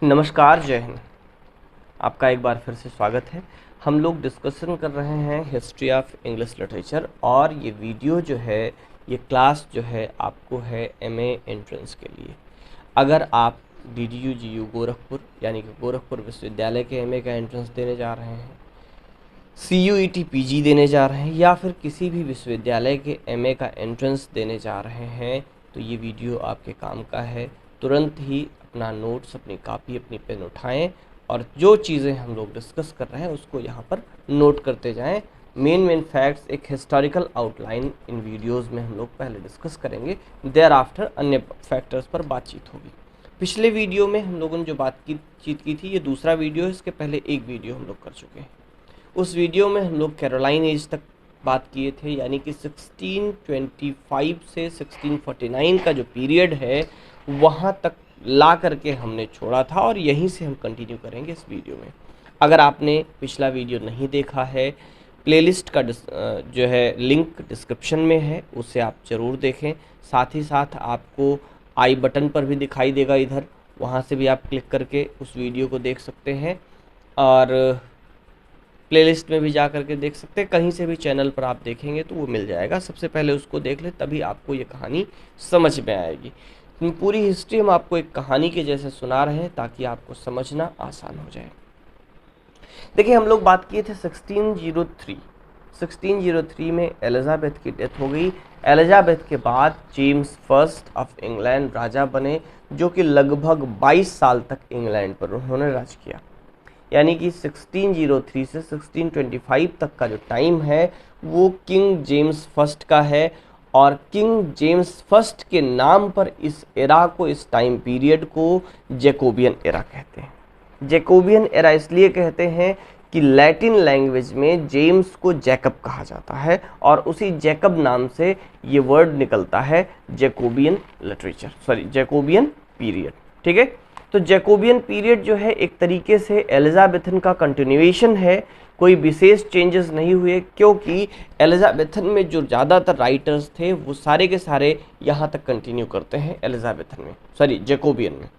नमस्कार, जय हिंद। आपका एक बार फिर से स्वागत है। हम लोग डिस्कशन कर रहे हैं हिस्ट्री ऑफ इंग्लिश लिटरेचर और ये वीडियो जो है, ये क्लास जो है आपको है एमए एंट्रेंस के लिए। अगर आप DDU-GU गोरखपुर यानी कि गोरखपुर विश्वविद्यालय के एमए का एंट्रेंस देने जा रहे हैं, CUET PG देने जा रहे हैं या फिर किसी भी विश्वविद्यालय के एमए का एंट्रेंस देने जा रहे हैं, तो ये वीडियो आपके काम का है। तुरंत ही अपना नोट्स, अपनी कॉपी, अपनी पेन उठाएं और जो चीज़ें हम लोग डिस्कस कर रहे हैं उसको यहाँ पर नोट करते जाएं। मेन फैक्ट्स, एक हिस्टोरिकल आउटलाइन इन वीडियोस में हम लोग पहले डिस्कस करेंगे, देयर आफ्टर अन्य फैक्टर्स पर बातचीत होगी। पिछले वीडियो में हम लोगों ने जो बातचीत की थी, ये दूसरा वीडियो है, इसके पहले एक वीडियो हम लोग कर चुके हैं। उस वीडियो में हम लोग कैरोलाइन एज तक बात किए थे, यानी कि 1625 से 1649 का जो पीरियड है वहाँ तक ला करके हमने छोड़ा था और यहीं से हम कंटिन्यू करेंगे इस वीडियो में। अगर आपने पिछला वीडियो नहीं देखा है, प्लेलिस्ट का जो है लिंक डिस्क्रिप्शन में है, उसे आप ज़रूर देखें। साथ ही साथ आपको आई बटन पर भी दिखाई देगा इधर, वहाँ से भी आप क्लिक करके उस वीडियो को देख सकते हैं और प्लेलिस्ट में भी जा करके देख सकते हैं। कहीं से भी चैनल पर आप देखेंगे तो वो मिल जाएगा। सबसे पहले उसको देख ले, तभी आपको ये कहानी समझ में आएगी। पूरी हिस्ट्री हम आपको एक कहानी के जैसे सुना रहे हैं ताकि आपको समझना आसान हो जाए। देखिए, हम लोग बात किए थे 1603 में एलिजाबेथ की डेथ हो गई। एलिजाबेथ के बाद जेम्स फर्स्ट ऑफ इंग्लैंड राजा बने, जो कि लगभग 22 साल तक इंग्लैंड पर उन्होंने राज किया। यानी कि 1603 से 1625 तक का जो टाइम है वो किंग जेम्स फर्स्ट का है और किंग जेम्स फर्स्ट के नाम पर इस एरा को, इस टाइम पीरियड को जैकोबियन एरा कहते हैं। जैकोबियन एरा इसलिए कहते हैं कि लैटिन लैंग्वेज में जेम्स को जैकब कहा जाता है और उसी जैकब नाम से ये वर्ड निकलता है जैकोबियन लिटरेचर, जैकोबियन पीरियड। ठीक है, तो जैकोबियन पीरियड जो है एक तरीके से एलिजाबेथन का कंटिन्यूएशन है। कोई विशेष चेंजेस नहीं हुए, क्योंकि एलिजाबेथन में जो ज़्यादातर राइटर्स थे वो सारे के सारे यहाँ तक कंटिन्यू करते हैं एलिजाबेथन में, जैकोबियन में।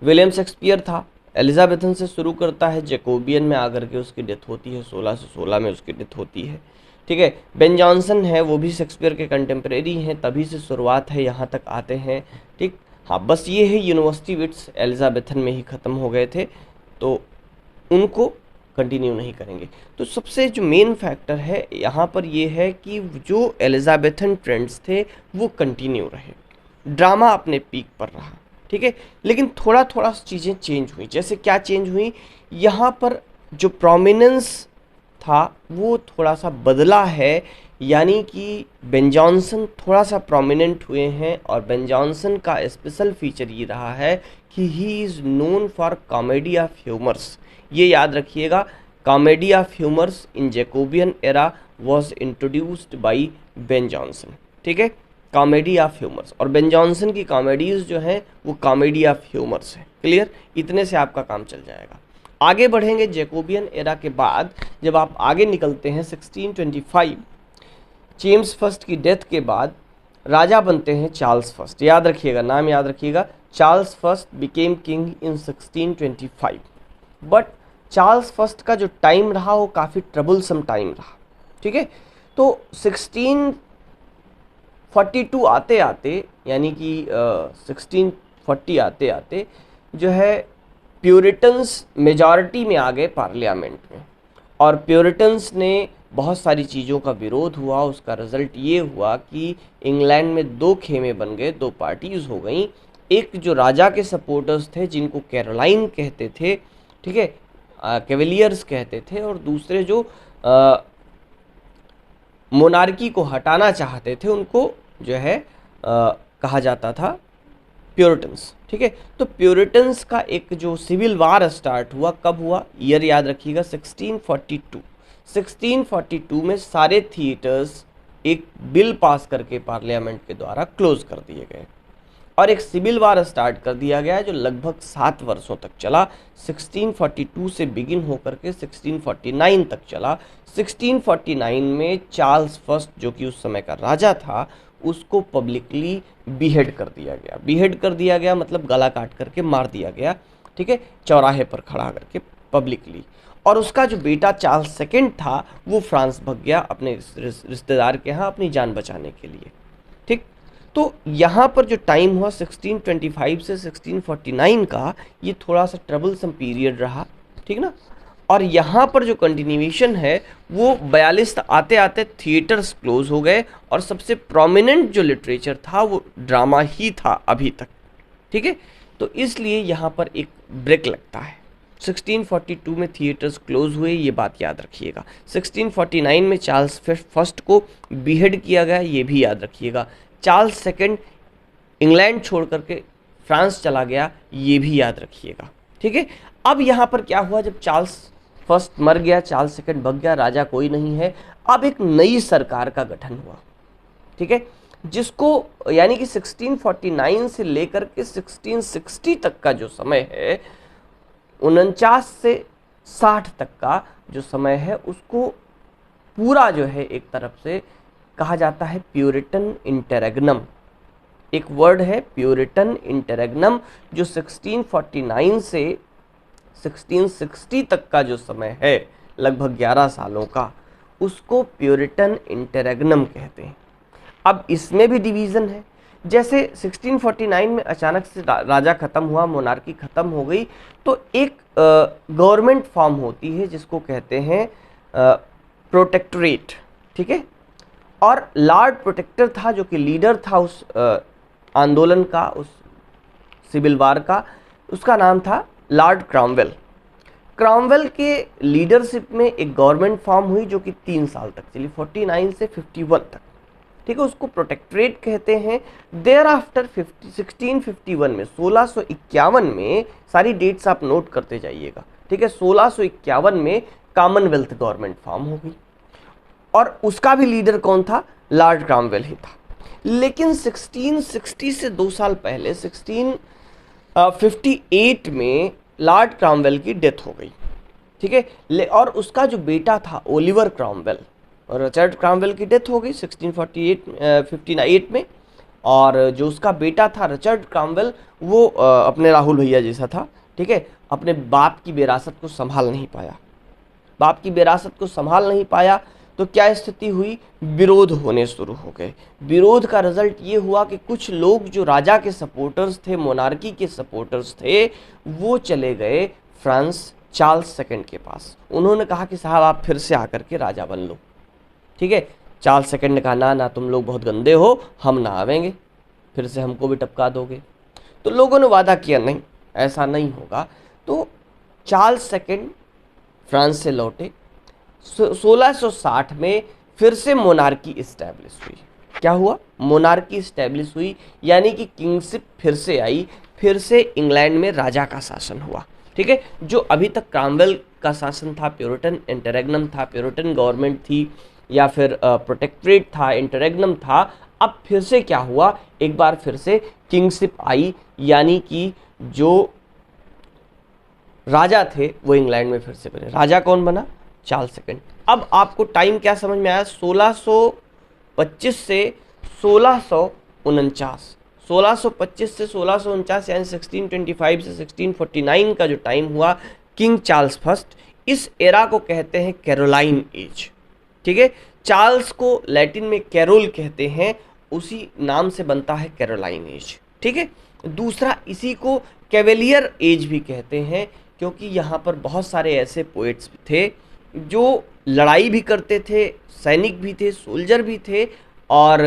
विलियम शेक्सपियर था, एलिजाबेथन से शुरू करता है, जैकोबियन में आकर के उसकी डेथ होती है, 1616 में उसकी डेथ होती है। ठीक है, बेन जॉनसन है, वो भी शेक्सपियर के कंटेम्प्रेरी हैं, तभी से शुरुआत है, यहाँ तक आते हैं। ठीक, हाँ, बस ये है यूनिवर्सिटी विट्स एलिजाबेथन में ही ख़त्म हो गए थे, तो उनको कंटिन्यू नहीं करेंगे। तो सबसे जो मेन फैक्टर है यहाँ पर ये है कि जो एलिजाबेथन ट्रेंड्स थे वो कंटिन्यू रहे, ड्रामा अपने पीक पर रहा। ठीक है, लेकिन थोड़ा थोड़ा चीज़ें चेंज हुई। जैसे क्या चेंज हुई, यहाँ पर जो प्रोमिनेंस था वो थोड़ा सा बदला है, यानी कि बेन जॉनसन थोड़ा सा प्रोमिनेंट हुए हैं और बेन जॉनसन का स्पेशल फीचर ये रहा है कि he is known for comedy of humours. ये याद रखिएगा, comedy of humours in Jacobean era was introduced by Ben Jonson. ठीक है, कॉमेडी ऑफ ह्यूमर्स, और बेन जॉनसन की कॉमेडीज़ जो हैं वो कॉमेडी ऑफ ह्यूमर्स है। क्लियर, इतने से आपका काम चल जाएगा। आगे बढ़ेंगे जैकोबियन एरा के बाद, जब आप आगे निकलते हैं 1625, जेम्स फर्स्ट की डेथ के बाद राजा बनते हैं चार्ल्स फर्स्ट। याद रखिएगा, नाम याद रखिएगा, Charles first became king in 1625। But Charles first का जो टाइम रहा वो काफ़ी ट्रबलसम टाइम रहा। ठीक है, तो 1642 आते आते, यानी कि 1640 आते आते जो है प्यूरिटन्स मेजॉरिटी में आ गए पार्लियामेंट में, और प्यूरिटन्स ने बहुत सारी चीज़ों का विरोध हुआ। उसका रिज़ल्ट ये हुआ कि इंग्लैंड में दो खेमे बन गए, दो पार्टीज़ हो गई। एक जो राजा के सपोर्टर्स थे जिनको कैरोलाइन कहते थे, ठीक है, कैवेलियर्स कहते थे, और दूसरे जो मोनार्की को हटाना चाहते थे उनको जो है कहा जाता था प्यूरिटन्स। ठीक है, तो प्यूरिटन्स का एक जो सिविल वार स्टार्ट हुआ, कब हुआ, ईयर याद रखिएगा, 1642। 1642 में सारे थिएटर्स एक बिल पास करके पार्लियामेंट के द्वारा क्लोज कर दिए गए और एक सिविल वार स्टार्ट कर दिया गया जो लगभग 7 वर्षों तक चला। 1642 से बिगिन होकर के 1649 तक चला। 1649 में चार्ल्स फर्स्ट, जो कि उस समय का राजा था, उसको पब्लिकली बीहेड कर दिया गया। बीहेड कर दिया गया मतलब गला काट करके मार दिया गया। ठीक है, चौराहे पर खड़ा करके पब्लिकली। और उसका जो बेटा चार्ल्स सेकंड था वो फ्रांस भाग गया अपने रिश्तेदार के यहाँ अपनी जान बचाने के लिए। ठीक, तो यहाँ पर जो टाइम हुआ 1625 से 1649 का, ये थोड़ा सा ट्रबलसम पीरियड रहा, ठीक ना। और यहाँ पर जो कंटिन्यूएशन है वो 42 आते आते थिएटर्स क्लोज हो गए और सबसे प्रोमिनेंट जो लिटरेचर था वो ड्रामा ही था अभी तक, ठीक है। तो इसलिए यहाँ पर एक ब्रेक लगता है। 1642 में थिएटर्स क्लोज हुए, ये बात याद रखिएगा। 1649 में चार्ल्स फर्स्ट को बीहेड किया गया, ये भी याद रखिएगा। चार्ल्स सेकंड इंग्लैंड छोड़ करके फ्रांस चला गया, ये भी याद रखिएगा, ठीक है। अब यहाँ पर क्या हुआ, जब चार्ल्स फर्स्ट मर गया, चार्ल्स सेकंड भग गया, राजा कोई नहीं है, अब एक नई सरकार का गठन हुआ, ठीक है, जिसको यानी कि 1649 से लेकर के 1660 तक का जो समय है, 49 से 60 तक का जो समय है, उसको पूरा जो है एक तरफ से कहा जाता है प्यूरिटन इंटररेग्नम। एक वर्ड है प्यूरिटन इंटररेग्नम, जो 1649 से 1660 तक का जो समय है, लगभग 11 सालों का, उसको प्यूरिटन इंटररेग्नम कहते हैं। अब इसमें भी डिवीज़न है। जैसे 1649 में अचानक से राजा ख़त्म हुआ, मोनार्की ख़त्म हो गई, तो एक गवर्नमेंट फॉर्म होती है जिसको कहते हैं प्रोटेक्टोरेट, ठीक है। और लॉर्ड प्रोटेक्टर था जो कि लीडर था उस आंदोलन का, उस सिविल वार का, उसका नाम था लॉर्ड क्रॉमवेल। क्रॉमवेल के लीडरशिप में एक गवर्नमेंट फॉर्म हुई जो कि 3 साल तक चली, 49 से 51 तक, ठीक है, उसको प्रोटेक्टरेट कहते हैं। देयर आफ्टर 1651 में, 1651 में, सारी डेट्स आप नोट करते जाइएगा, ठीक है, 1651 में कॉमनवेल्थ गवर्नमेंट फॉर्म हो गई और उसका भी लीडर कौन था, लॉर्ड क्रॉमवेल ही था। लेकिन 1660 से 2 साल पहले 1658 में लॉर्ड क्रॉमवेल की डेथ हो गई, ठीक है, और उसका जो बेटा था ओलिवर क्रॉमवेल और रिचर्ड क्रॉमवेल की डेथ हो गई 1658 में। और जो उसका बेटा था रिचर्ड क्रॉमवेल, वो अपने राहुल भैया जैसा था, ठीक है, अपने बाप की विरासत को संभाल नहीं पाया। बाप की विरासत को संभाल नहीं पाया तो क्या स्थिति हुई, विरोध होने शुरू हो गए। विरोध का रिजल्ट ये हुआ कि कुछ लोग जो राजा के सपोर्टर्स थे, मोनार्की के सपोर्टर्स थे, वो चले गए फ्रांस चार्ल्स सेकंड के पास। उन्होंने कहा कि साहब आप फिर से आकर के राजा बन लो, ठीक है। चार्ल्स सेकंड ने कहा ना ना, तुम लोग बहुत गंदे हो, हम ना आवेंगे, फिर से हमको भी टपका दोगे। तो लोगों ने वादा किया नहीं, ऐसा नहीं होगा। तो चार्ल्स सेकंड फ्रांस से लौटे, 1660 में फिर से मोनार्की इस्टेब्लिश हुई। क्या हुआ, मोनार्की इस्टेब्लिश हुई, यानी कि किंगशिप फिर से आई, फिर से इंग्लैंड में राजा का शासन हुआ, ठीक है। जो अभी तक क्रॉमवेल का शासन था, प्यूरिटन इंटररेग्नम था, प्यूरिटन गवर्नमेंट थी, या फिर प्रोटेक्टरेट था, इंटररेग्नम था, अब फिर से क्या हुआ, एक बार फिर से किंगशिप आई, यानी कि जो राजा थे वो इंग्लैंड में फिर से बने। राजा कौन बना, चार्ल्स सेकंड। अब आपको टाइम क्या समझ में आया, 1625 से 1649, 1625 से 1649 यानी 1625 से 1649 का जो टाइम हुआ, किंग चार्ल्स फर्स्ट, इस एरा को कहते हैं कैरोलाइन एज, ठीक है। चार्ल्स को लैटिन में कैरोल कहते हैं, उसी नाम से बनता है कैरोलाइन एज, ठीक है। दूसरा, इसी को कैवेलियर एज भी कहते हैं, क्योंकि यहाँ पर बहुत सारे ऐसे पोएट्स थे जो लड़ाई भी करते थे, सैनिक भी थे, सोल्जर भी थे और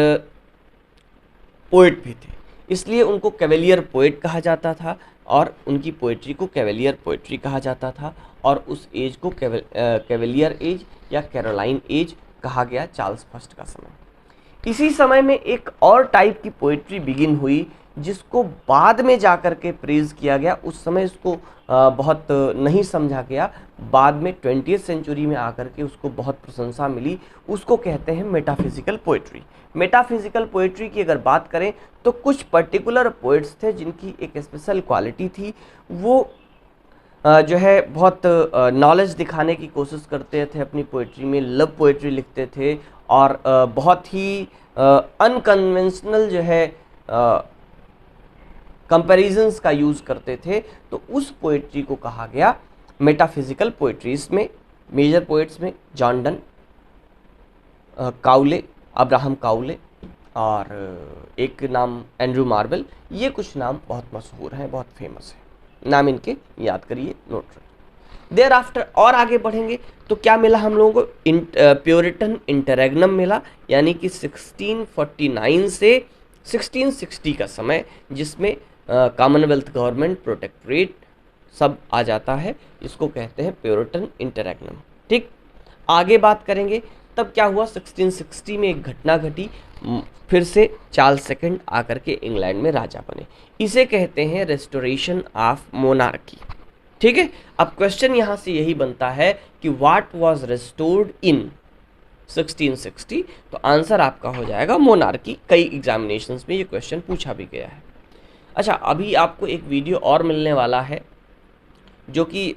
पोएट भी थे, इसलिए उनको कैवेलियर पोएट कहा जाता था और उनकी पोएट्री को कैवेलियर पोएट्री कहा जाता था, और उस एज को कैवेलियर एज या कैरोलाइन एज कहा गया चार्ल्स फर्स्ट का समय। इसी समय में एक और टाइप की पोएट्री बिगिन हुई जिसको बाद में जाकर के प्रेज किया गया, उस समय इसको बहुत नहीं समझा गया, बाद में 20वीं सेंचुरी में आकर के उसको बहुत प्रशंसा मिली, उसको कहते हैं मेटाफिजिकल पोएट्री। मेटाफिजिकल पोएट्री की अगर बात करें तो कुछ पर्टिकुलर पोएट्स थे जिनकी एक स्पेशल क्वालिटी थी, वो जो है बहुत नॉलेज दिखाने की कोशिश करते थे अपनी पोएट्री में, लव पोएट्री लिखते थे और बहुत ही अनकन्वेंशनल जो है कंपैरिजंस का यूज़ करते थे, तो उस पोइट्री को कहा गया मेटाफिजिकल पोइट्री। इसमें मेजर पोइट्स में John Donne, Cowley, Abraham Cowley और एक नाम एंड्रू मार्वेल, ये कुछ नाम बहुत मशहूर हैं, बहुत फेमस हैं, नाम इनके याद करिए, नोट रखिए। देयर आफ्टर और आगे बढ़ेंगे तो क्या मिला हम लोगों को, प्योरिटन इंटररेग्नम मिला, यानी कि 1649 से 1660 का समय, जिसमें कॉमनवेल्थ गवर्नमेंट, प्रोटेक्टरेट सब आ जाता है, इसको कहते हैं प्योरिटन इंटररेग्नम। ठीक, आगे बात करेंगे तब क्या हुआ, 1660 में एक घटना घटी, फिर से चार्ल्स सेकंड आकर के इंग्लैंड में राजा बने, इसे कहते हैं रेस्टोरेशन ऑफ मोनार्की। ठीक है, अब क्वेश्चन यहाँ से यही बनता है कि व्हाट वाज रेस्टोर्ड इन 1660, तो आंसर आपका हो जाएगा मोनार्की। कई एग्जामिनेशंस में ये क्वेश्चन पूछा भी गया है। अच्छा, अभी आपको एक वीडियो और मिलने वाला है, जो कि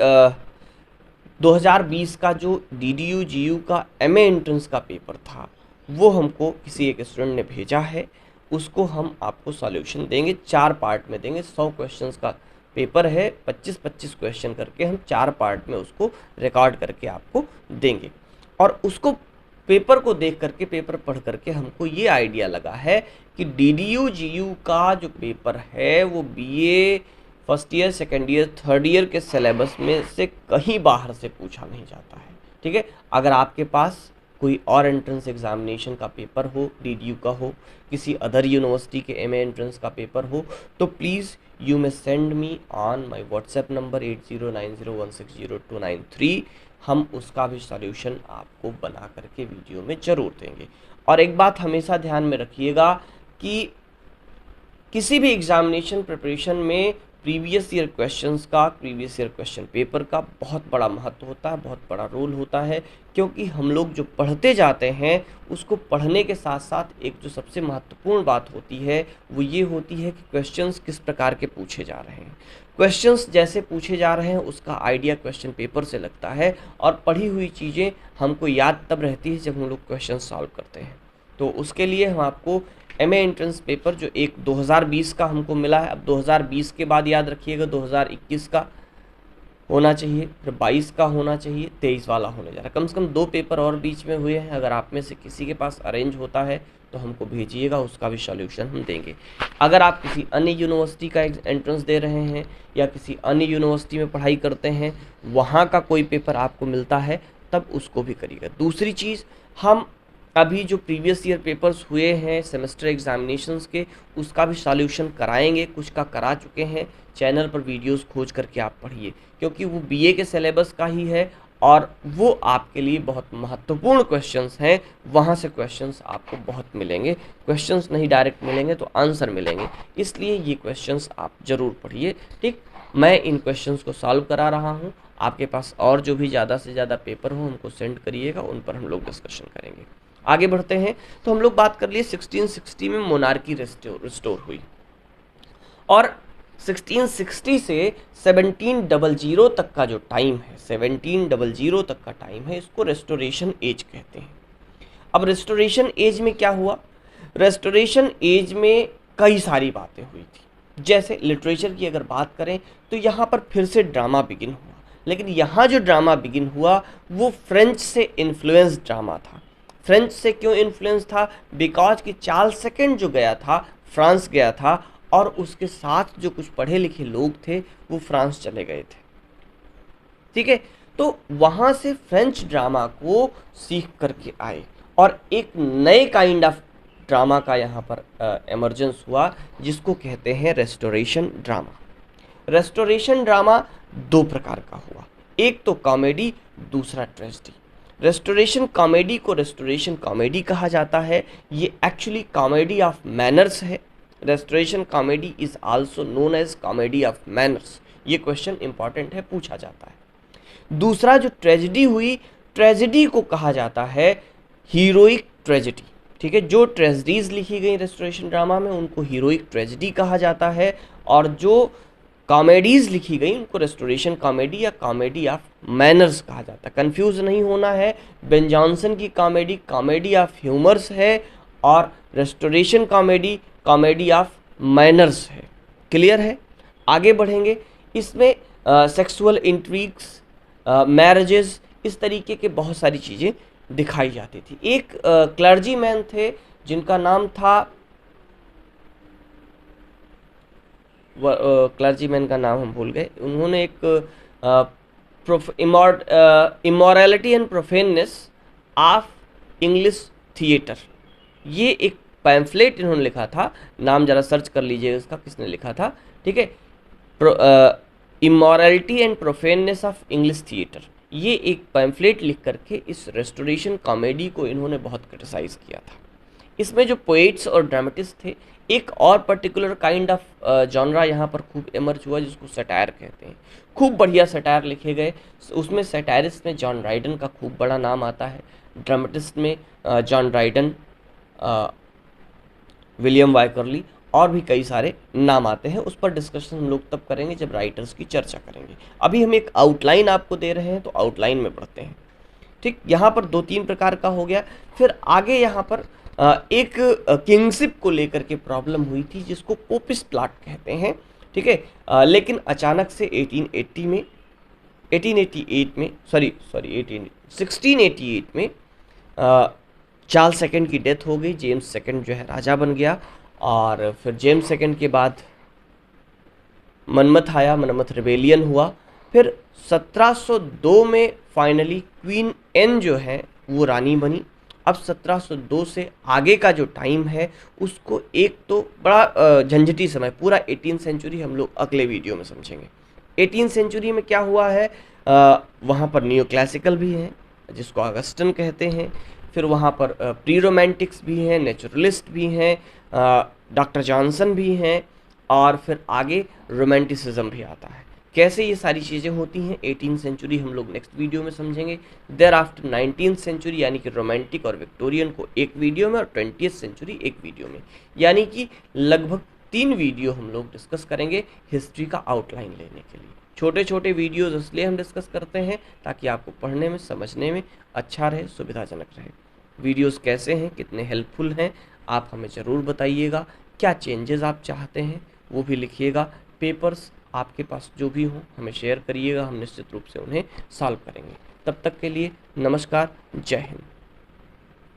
2020 का जो DDU GU का MA एंट्रेंस का पेपर था, वो हमको किसी एक स्टूडेंट ने भेजा है, उसको हम आपको सॉल्यूशन देंगे, 4 पार्ट में देंगे। 100 क्वेश्चंस का पेपर है, 25-25 क्वेश्चन करके हम 4 पार्ट में उसको रिकॉर्ड करके आपको देंगे। और उसको पेपर को देख करके, पेपर पढ़ करके हमको ये आइडिया लगा है कि DDU GU का जो पेपर है वो BA first year, second year, third year के सिलेबस में से कहीं बाहर से पूछा नहीं जाता है। ठीक है, अगर आपके पास कोई और एंट्रेंस एग्जामिनेशन का पेपर हो, DDU का हो, किसी अदर यूनिवर्सिटी के MA एंट्रेंस का पेपर हो, तो please you may send me on my WhatsApp number 8090160293। हम उसका भी सॉल्यूशन आपको बना करके वीडियो में ज़रूर देंगे। और एक बात हमेशा ध्यान में रखिएगा कि किसी भी एग्जामिनेशन प्रिपरेशन में प्रीवियस ईयर क्वेश्चंस का, प्रीवियस ईयर क्वेश्चन पेपर का बहुत बड़ा महत्व होता है, बहुत बड़ा रोल होता है, क्योंकि हम लोग जो पढ़ते जाते हैं उसको पढ़ने के साथ साथ एक जो सबसे महत्वपूर्ण बात होती है वो ये होती है कि क्वेश्चंस किस प्रकार के पूछे जा रहे हैं। क्वेश्चंस जैसे पूछे जा रहे हैं उसका आइडिया क्वेश्चन पेपर से लगता है, और पढ़ी हुई चीज़ें हमको याद तब रहती है जब हम लोग क्वेश्चन सॉल्व करते हैं। तो उसके लिए हम आपको MA एंट्रेंस पेपर जो एक 2020 का हमको मिला है, अब 2020 के बाद याद रखिएगा 2021 का होना चाहिए, फिर 22 का होना चाहिए, 23 वाला होने जा रहा है। कम से कम 2 पेपर और बीच में हुए हैं। अगर आप में से किसी के पास अरेंज होता है तो हमको भेजिएगा, उसका भी सॉल्यूशन हम देंगे। अगर आप किसी अन्य यूनिवर्सिटी का एंट्रेंस दे रहे हैं या किसी अन्य यूनिवर्सिटी में पढ़ाई करते हैं, वहाँ का कोई पेपर आपको मिलता है, तब उसको भी करिएगा। दूसरी चीज़, हम अभी जो प्रीवियस ईयर पेपर्स हुए हैं सेमेस्टर एग्जामिनेशंस के, उसका भी सॉल्यूशन कराएंगे, कुछ का करा चुके हैं। चैनल पर वीडियोस खोज करके आप पढ़िए, क्योंकि वो BA के सिलेबस का ही है और वो आपके लिए बहुत महत्वपूर्ण क्वेश्चंस हैं। वहाँ से क्वेश्चंस आपको बहुत मिलेंगे, क्वेश्चंस नहीं डायरेक्ट मिलेंगे तो आंसर मिलेंगे, इसलिए ये क्वेश्चंस आप ज़रूर पढ़िए। ठीक, मैं इन क्वेश्चंस को सॉल्व करा रहा हूँ। आपके पास और जो भी ज़्यादा से ज़्यादा पेपर हो हमको सेंड करिएगा, उन पर हम लोग डिस्कशन करेंगे। आगे बढ़ते हैं तो हम लोग बात कर लिए 1660 में मोनार्की रिस्टोर हुई, और 1660 से 1700 तक का जो टाइम है, 1700 तक का टाइम है, इसको रेस्टोरेशन एज कहते हैं। अब रेस्टोरेशन एज में क्या हुआ, रेस्टोरेशन एज में कई सारी बातें हुई थी। जैसे लिटरेचर की अगर बात करें तो यहाँ पर फिर से ड्रामा बिगिन हुआ, लेकिन यहाँ जो ड्रामा बिगिन हुआ वो फ्रेंच से इन्फ्लुएंस ड्रामा था। फ्रेंच से क्यों इन्फ्लुएंस था, बिकॉज कि चार्ल्स सेकंड जो गया था, फ्रांस गया था, और उसके साथ जो कुछ पढ़े लिखे लोग थे वो फ्रांस चले गए थे। ठीक है, तो वहाँ से फ्रेंच ड्रामा को सीख करके आए और एक नए काइंड ऑफ ड्रामा का यहाँ पर एमर्जेंस हुआ, जिसको कहते हैं रेस्टोरेशन ड्रामा। रेस्टोरेशन ड्रामा 2 प्रकार का हुआ, एक तो कॉमेडी, दूसरा ट्रेजेडी। रेस्टोरेशन कॉमेडी को रेस्टोरेशन कॉमेडी कहा जाता है, ये एक्चुअली कॉमेडी ऑफ मैनर्स है। Restoration comedy is also known as comedy of manners. ये क्वेश्चन इंपॉर्टेंट है, पूछा जाता है। दूसरा जो ट्रेजेडी हुई, ट्रेजेडी को कहा जाता है हीरोइक ट्रेजेडी। ठीक है, जो ट्रेजेडीज लिखी गई रेस्टोरेशन ड्रामा में उनको हीरोइक ट्रेजेडी कहा जाता है, और जो कॉमेडीज़ लिखी गई उनको रेस्टोरेशन कॉमेडी या कॉमेडी ऑफ मैनर्स कहा जाता है। कंफ्यूज नहीं होना है, बेन जॉनसन की कॉमेडी कॉमेडी ऑफ ह्यूमर्स है और restoration comedy comedy of manners है। क्लियर है? आगे बढ़ेंगे। इसमें सेक्सुअल इंट्रीग्स, मैरिजेस, इस तरीके के बहुत सारी चीज़ें दिखाई जाती थी। एक क्लर्जी मैन थे जिनका नाम था, क्लर्जी मैन का नाम हम भूल गए, उन्होंने एक immorality and profaneness of English theatre, ये एक पैम्फलेट इन्होंने लिखा था। नाम जरा सर्च कर लीजिएगा इसका, किसने लिखा था, ठीक है। Immorality and profaneness of English theatre, ये एक पैम्फलेट लिख करके इस रेस्टोरेशन कॉमेडी को इन्होंने बहुत क्रिटिसाइज किया था। इसमें जो पोएट्स और ड्रामेटिस्ट थे, एक और पर्टिकुलर काइंड ऑफ जॉनरा यहाँ पर खूब इमर्ज हुआ जिसको सटायर कहते हैं। खूब बढ़िया सटायर लिखे गए। उसमें सटायरिस्ट में जॉन ड्राइडन का खूब बड़ा नाम आता है, ड्रामेटिस्ट में जॉन ड्राइडन, विलियम वाइकरली और भी कई सारे नाम आते हैं। उस पर डिस्कशन हम लोग तब करेंगे जब राइटर्स की चर्चा करेंगे। अभी हम एक आउटलाइन आपको दे रहे हैं, तो आउटलाइन में पढ़ते हैं। ठीक, यहाँ पर 2-3 प्रकार का हो गया। फिर आगे यहाँ पर एक किंगशिप को लेकर के प्रॉब्लम हुई थी जिसको पोपिस प्लॉट कहते हैं, ठीक है। लेकिन अचानक से 1688 में चार्ल्स सेकंड की डेथ हो गई। जेम्स सेकंड जो है राजा बन गया, और फिर जेम्स सेकंड के बाद मनमथ आया, मनमथ रिबेलियन हुआ। फिर 1702 में फाइनली क्वीन एन जो है वो रानी बनी। अब 1702 से आगे का जो टाइम है उसको एक तो बड़ा झंझटी समय, पूरा 18वीं सेंचुरी हम लोग अगले वीडियो में समझेंगे। 18वीं सेंचुरी में क्या हुआ है, वहाँ पर नियो क्लासिकल भी हैं जिसको ऑगस्टन कहते हैं, फिर वहाँ पर प्री रोमांटिक्स भी हैं, नेचुरलिस्ट भी हैं, डॉक्टर जॉनसन भी हैं, और फिर आगे रोमांटिसिज्म भी आता है। कैसे ये सारी चीज़ें होती हैं 18वीं सेंचुरी हम लोग नेक्स्ट वीडियो में समझेंगे। देयर आफ्टर 19वीं सेंचुरी यानी कि रोमांटिक और विक्टोरियन को एक वीडियो में, और 20वीं सेंचुरी एक वीडियो में, यानी कि लगभग 3 वीडियो हम लोग डिस्कस करेंगे हिस्ट्री का आउटलाइन लेने के लिए। छोटे छोटे वीडियोज़ इसलिए हम डिस्कस करते हैं ताकि आपको पढ़ने में, समझने में अच्छा रहे, सुविधाजनक रहे। वीडियोज़ कैसे हैं, कितने हेल्पफुल हैं, आप हमें ज़रूर बताइएगा। क्या चेंजेस आप चाहते हैं वो भी लिखिएगा। पेपर्स आपके पास जो भी हो हमें शेयर करिएगा, हम निश्चित रूप से उन्हें सॉल्व करेंगे। तब तक के लिए नमस्कार, जय हिंद।